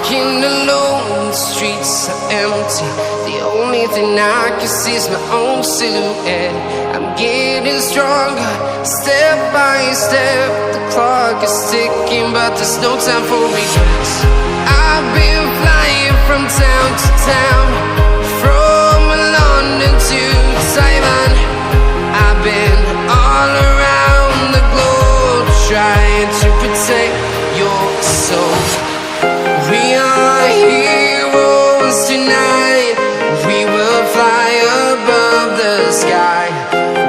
walking alone, the streets are empty. The only thing I can see is my own silhouette. I'm getting stronger, step by step. The clock is ticking, but there's no time for regrets. I've been flying from town to town, from London to Taiwan. I've been all around the globe, trying to protect your soul. We are heroes tonight. We will fly above the sky.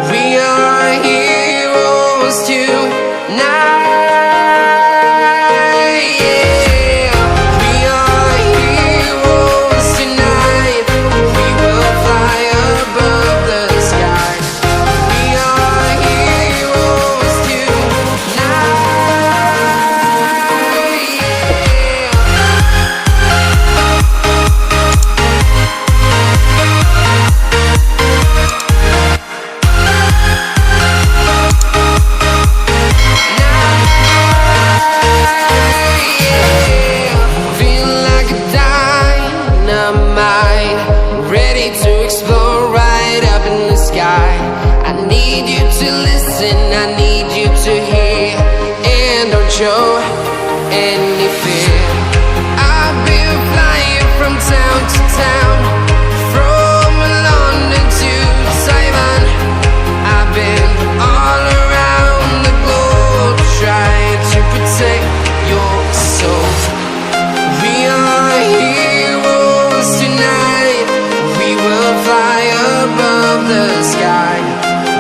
We are heroes tonight. Yeah. We are heroes tonight. We will fly above the sky. We are heroes tonight. Show any fear. I've been flying from town to town, from London to Taiwan. I've been all around the globe, trying to protect your soul. We are heroes tonight. We will fly above the sky.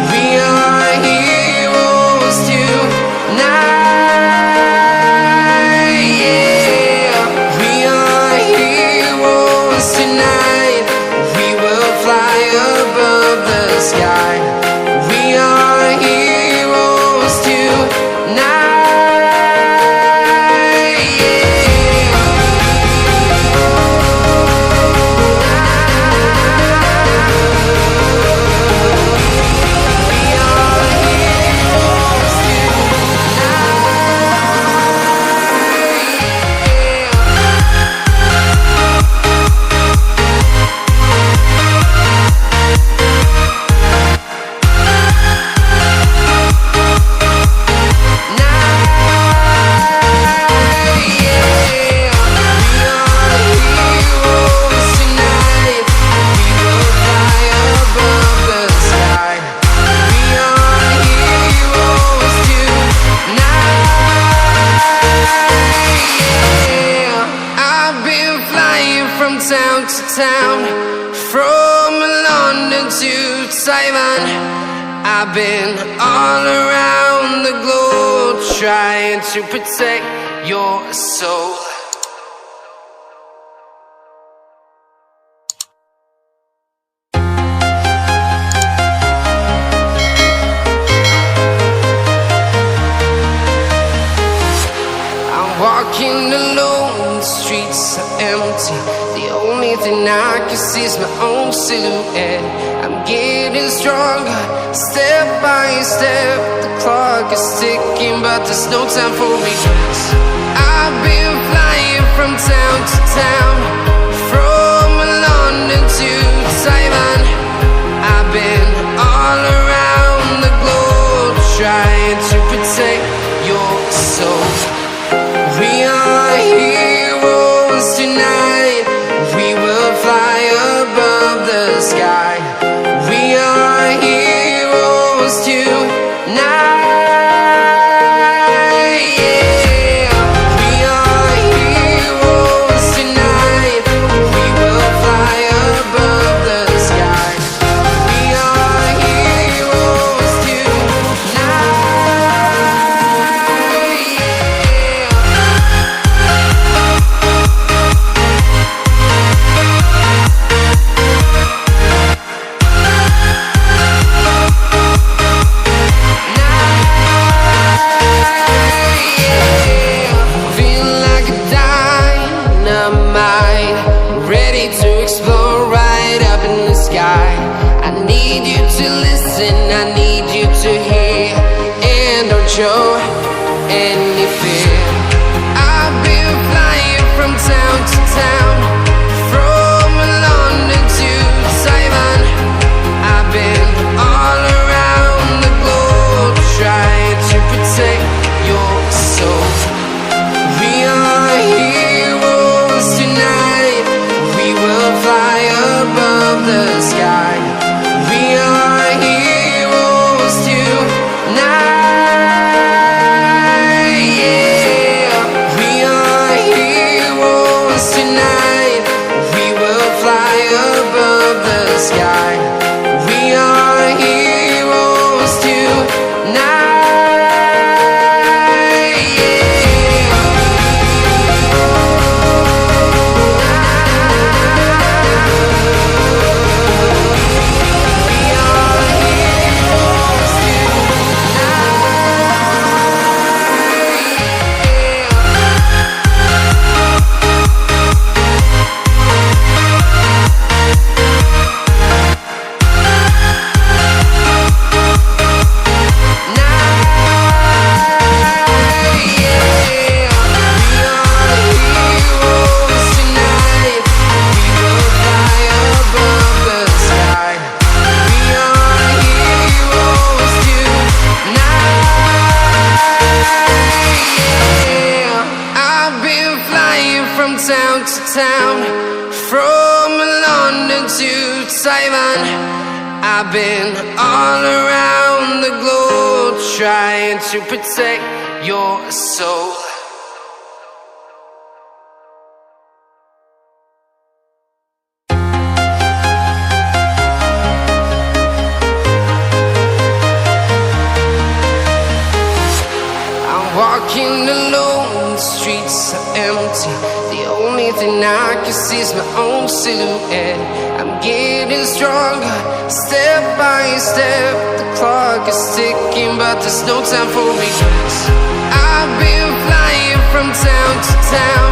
We are heroes tonight. Town to town, from London to Taiwan. I've been all around the globe, trying to protect your soul. I'm walking alone, the streets are empty. The only thing I can see is my own silhouette. I'm getting stronger, step by step. The clock is ticking, but there's no time for regrets. I've been flying from town to town, from London to Taiwan. I've been all around the globe, trying to protect your soul. We are heroes tonight. We will fly above the sky. We are heroes tonight. Yeah. We are heroes tonight. We will fly above the sky. We are heroes tonight. show any fear. I've been flying from town to Taiwan. I've been all around the globe trying to protect your soul. Walking alone, the streets are empty. The only thing I can see is my own silhouette. I'm getting stronger, step by step. The clock is ticking, but there's no time for regrets. I've been flying from town to town.